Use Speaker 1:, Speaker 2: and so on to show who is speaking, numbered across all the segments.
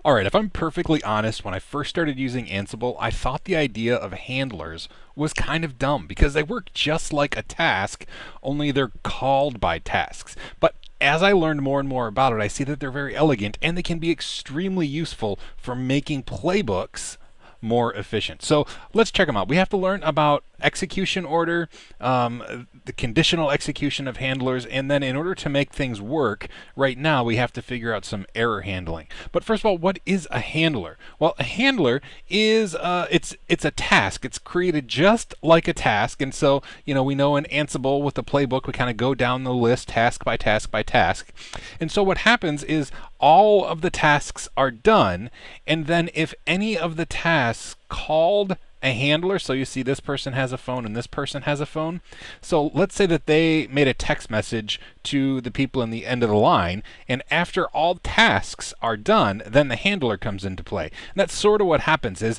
Speaker 1: All right, if I'm perfectly honest, when I first started using Ansible, I thought the idea of handlers was kind of dumb because they work just like a task, only they're called by tasks. But as I learned more and more about it, I see that they're very elegant and they can be extremely useful for making playbooks more efficient. So let's check them out. We have to learn about execution order, the conditional execution of handlers, and then in order to make things work, right now we have to figure out some error handling. But first of all, what is a handler? Well, a handler is it's a task. It's created just like a task, and so we know in Ansible with the playbook we kind of go down the list task by task by task, and so what happens is all of the tasks are done, and then if any of the tasks called a handler, so you see this person has a phone and this person has a phone. So let's say that they made a text message to the people in the end of the line, and after all tasks are done, then the handler comes into play. And that's sort of what happens is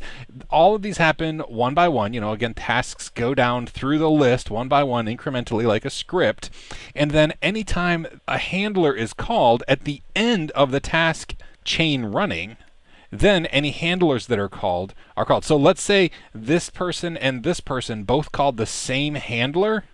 Speaker 1: all of these happen one by one. Again, tasks go down through the list one by one incrementally like a script, and then anytime a handler is called at the end of the task chain running, then any handlers that are called are called. So let's say this person and this person both called the same handler.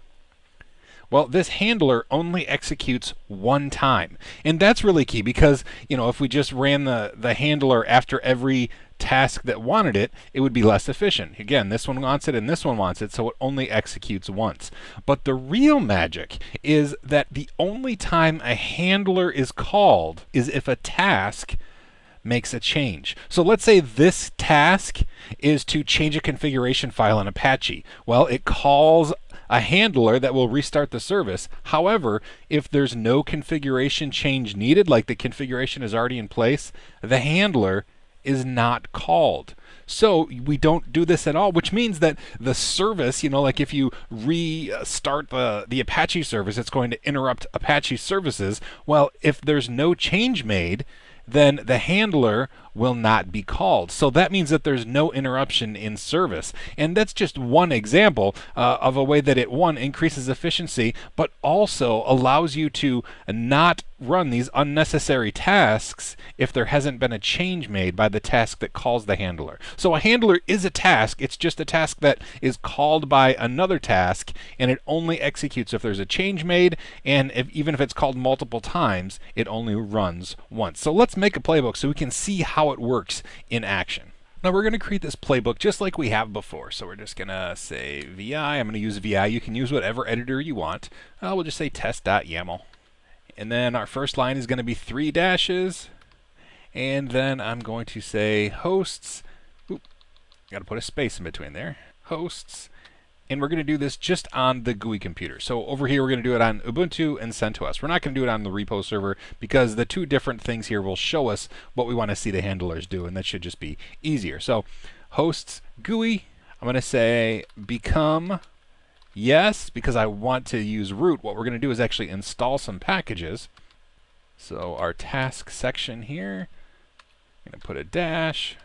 Speaker 1: Well, this handler only executes one time. And that's really key because, if we just ran the handler after every task that wanted it, it would be less efficient. Again, this one wants it and this one wants it, so it only executes once. But the real magic is that the only time a handler is called is if a task makes a change. So let's say this task is to change a configuration file in Apache. Well, it calls a handler that will restart the service. However, if there's no configuration change needed, like the configuration is already in place, the handler is not called. So we don't do this at all, which means that the service, like if you restart the Apache service, it's going to interrupt Apache services. Well, if there's no change made, then the handler will not be called. So that means that there's no interruption in service. And that's just one example of a way that it, one, increases efficiency, but also allows you to not run these unnecessary tasks if there hasn't been a change made by the task that calls the handler. So a handler is a task. It's just a task that is called by another task, and it only executes if there's a change made, and even if it's called multiple times, it only runs once. So let's make a playbook so we can see how it works in action. Now we're going to create this playbook just like we have before. So we're just going to say VI. I'm going to use VI. You can use whatever editor you want. We'll just say test.yaml. And then our first line is going to be 3 dashes. And then I'm going to say hosts. Oop, got to put a space in between there. Hosts. And we're going to do this just on the GUI computer. So over here, we're going to do it on Ubuntu and CentOS. We're not going to do it on the repo server because the two different things here will show us what we want to see the handlers do, and that should just be easier. So hosts GUI, I'm going to say become yes, because I want to use root. What we're going to do is actually install some packages. So our task section here, I'm going to put a dash.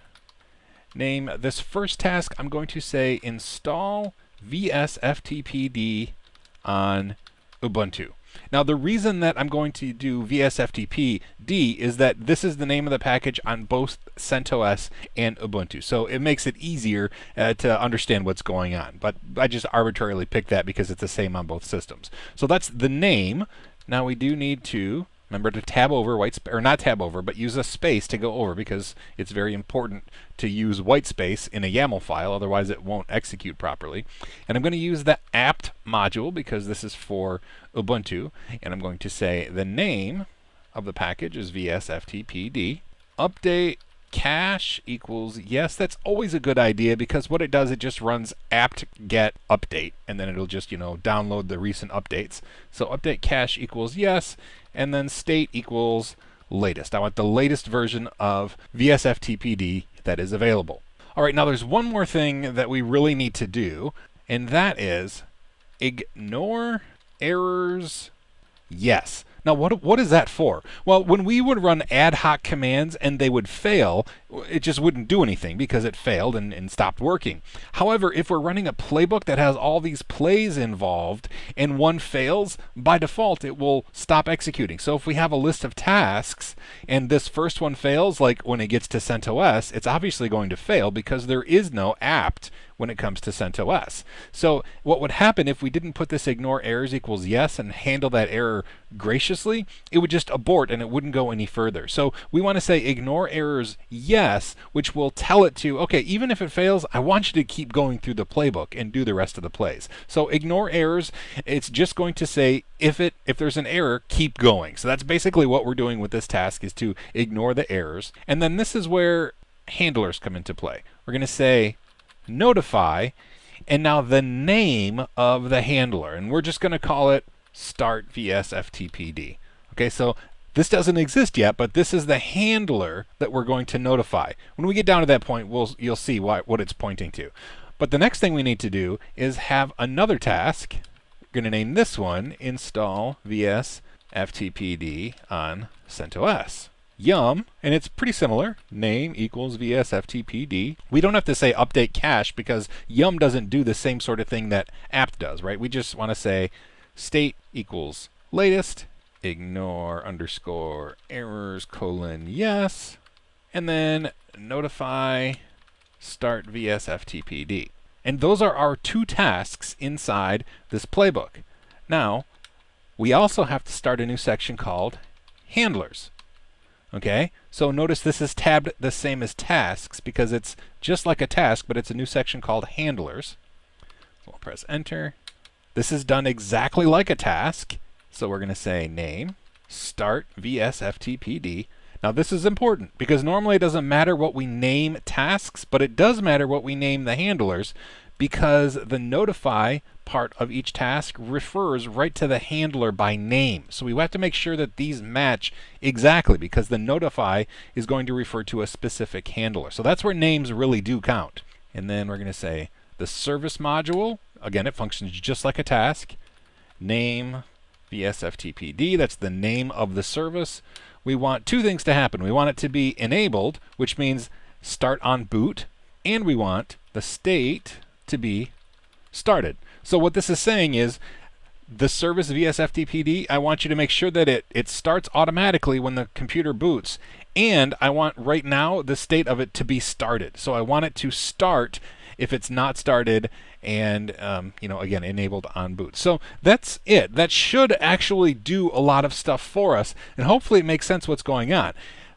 Speaker 1: Name this first task, I'm going to say install VSFTPD on Ubuntu. Now the reason that I'm going to do VSFTPD is that this is the name of the package on both CentOS and Ubuntu. So it makes it easier to understand what's going on. But I just arbitrarily picked that because it's the same on both systems. So that's the name. Now we do need to remember to tab over or not tab over, but use a space to go over because it's very important to use white space in a YAML file, otherwise it won't execute properly. And I'm going to use the apt module because this is for Ubuntu, and I'm going to say the name of the package is VSFTPD. Update cache equals yes. That's always a good idea because what it does, it just runs apt get update, and then it'll just download the recent updates. So update cache equals yes, and then state equals latest. I want the latest version of VSFTPD that is available. All right, now there's one more thing that we really need to do, and that is ignore errors yes. Now, what is that for? Well, when we would run ad hoc commands and they would fail, it just wouldn't do anything because it failed and stopped working. However, if we're running a playbook that has all these plays involved and one fails, by default it will stop executing. So if we have a list of tasks and this first one fails, like when it gets to CentOS, it's obviously going to fail because there is no apt when it comes to CentOS. So what would happen if we didn't put this ignore errors equals yes and handle that error graciously? It would just abort and it wouldn't go any further. So we want to say ignore errors yes, which will tell it to, okay, even if it fails, I want you to keep going through the playbook and do the rest of the plays. So ignore errors, it's just going to say if there's an error, keep going. So that's basically what we're doing with this task, is to ignore the errors. And then this is where handlers come into play. We're going to say notify, and now the name of the handler, and we're just going to call it start vs ftpd. Okay, so this doesn't exist yet, but this is the handler that we're going to notify. When we get down to that point, you'll see what it's pointing to. But the next thing we need to do is have another task. We're going to name this one install vs ftpd on CentOS. Yum, and it's pretty similar. Name equals vs ftpd. We don't have to say update cache because yum doesn't do the same sort of thing that apt does, right? We just want to say state equals latest, ignore underscore errors colon yes, and then notify start vs ftpd. And those are our two tasks inside this playbook. Now, we also have to start a new section called handlers. Okay, so notice this is tabbed the same as tasks because it's just like a task, but it's a new section called handlers. So we'll press enter. This is done exactly like a task. So we're going to say name start vs ftpd. Now this is important because normally it doesn't matter what we name tasks, but it does matter what we name the handlers, because the notify part of each task refers right to the handler by name. So we have to make sure that these match exactly, because the notify is going to refer to a specific handler. So that's where names really do count. And then we're going to say the service module. Again, it functions just like a task. Name vs ftpd, that's the name of the service. We want two things to happen. We want it to be enabled, which means start on boot, and we want the state to be started. So what this is saying is the service vs ftpd, I want you to make sure that it starts automatically when the computer boots, and I want right now the state of it to be started. So I want it to start if it's not started, and again, enabled on boot. So that's it. That should actually do a lot of stuff for us, and hopefully it makes sense what's going on.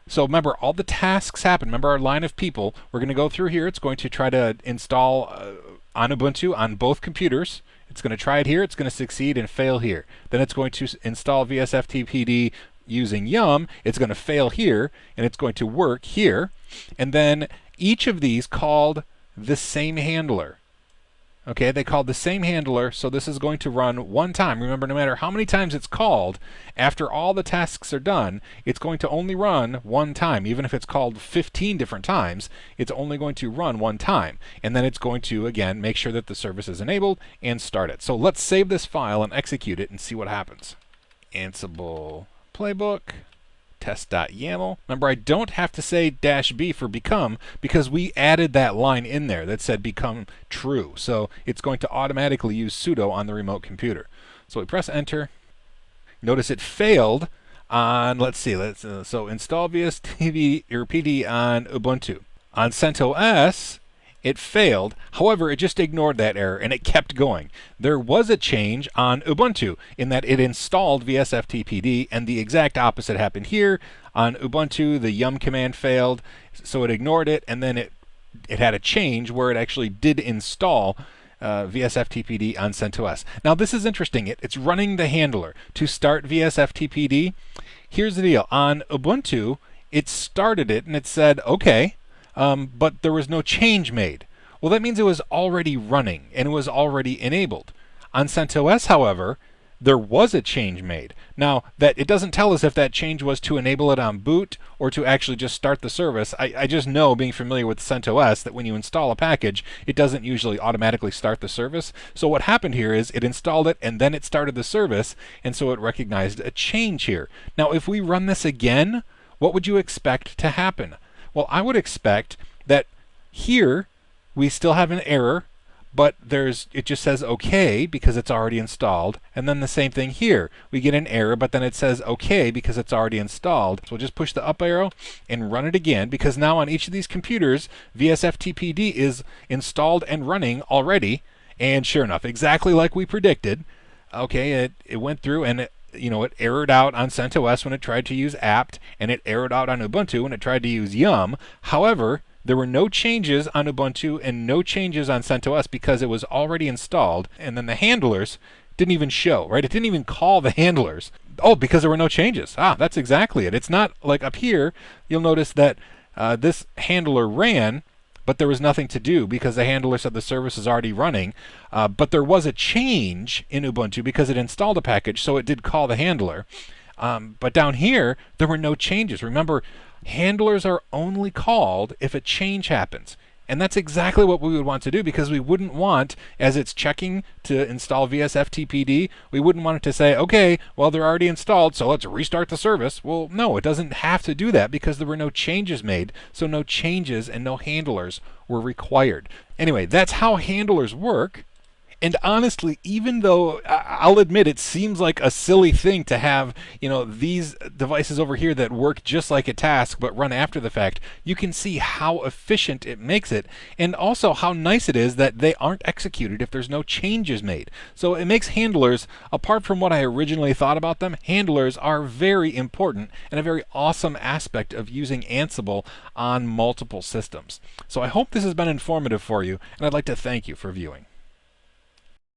Speaker 1: So remember, all the tasks happen. Remember our line of people. We're going to go through here. It's going to try to install on Ubuntu on both computers. It's going to try it here. It's going to succeed and fail here. Then it's going to install vs ftpd using yum. It's going to fail here, and it's going to work here. And then each of these called the same handler. Okay, they called the same handler, so this is going to run one time. Remember, no matter how many times it's called, after all the tasks are done, it's going to only run one time. Even if it's called 15 different times, it's only going to run one time. And then it's going to, again, make sure that the service is enabled and start it. So let's save this file and execute it and see what happens. Ansible playbook. test.yaml. Remember, I don't have to say -b for become because we added that line in there that said become true. So it's going to automatically use sudo on the remote computer. So we press enter. Notice it failed on, let's see, so install vs pd on Ubuntu. On CentOS, it failed. However, it just ignored that error and it kept going. There was a change on Ubuntu in that it installed vs ftpd, and the exact opposite happened here. On Ubuntu, the yum command failed, so it ignored it, and then it had a change where it actually did install vs ftpd on CentOS. Now this is interesting. It's running the handler to start vs ftpd. Here's the deal. On Ubuntu, it started it and it said, okay, but there was no change made. Well, that means it was already running and it was already enabled. On CentOS, however, there was a change made. Now, that it doesn't tell us if that change was to enable it on boot or to actually just start the service. I just know, being familiar with CentOS, that when you install a package, it doesn't usually automatically start the service. So what happened here is it installed it and then it started the service, and so it recognized a change here. Now, if we run this again, what would you expect to happen? Well, I would expect that here we still have an error, but it just says OK because it's already installed. And then the same thing here. We get an error, but then it says OK because it's already installed. So we'll just push the up arrow and run it again, because now on each of these computers, VSFTPD is installed and running already. And sure enough, exactly like we predicted, okay, it went through and it errored out on CentOS when it tried to use apt, and it errored out on Ubuntu when it tried to use yum. However, there were no changes on Ubuntu and no changes on CentOS because it was already installed, and then the handlers didn't even show, right? It didn't even call the handlers. Oh, because there were no changes. That's exactly it. It's not like up here, you'll notice that this handler ran, but there was nothing to do because the handler said the service is already running. But there was a change in Ubuntu because it installed a package, so it did call the handler. But down here, there were no changes. Remember, handlers are only called if a change happens. And that's exactly what we would want to do, because we wouldn't want, as it's checking to install VSFTPD, we wouldn't want it to say, okay, well, they're already installed, so let's restart the service. Well, no, it doesn't have to do that because there were no changes made, so no changes and no handlers were required. Anyway, that's how handlers work. And honestly, even though I'll admit it seems like a silly thing to have, these devices over here that work just like a task but run after the fact, you can see how efficient it makes it, and also how nice it is that they aren't executed if there's no changes made. So it makes handlers, apart from what I originally thought about them, handlers are very important and a very awesome aspect of using Ansible on multiple systems. So I hope this has been informative for you, and I'd like to thank you for viewing.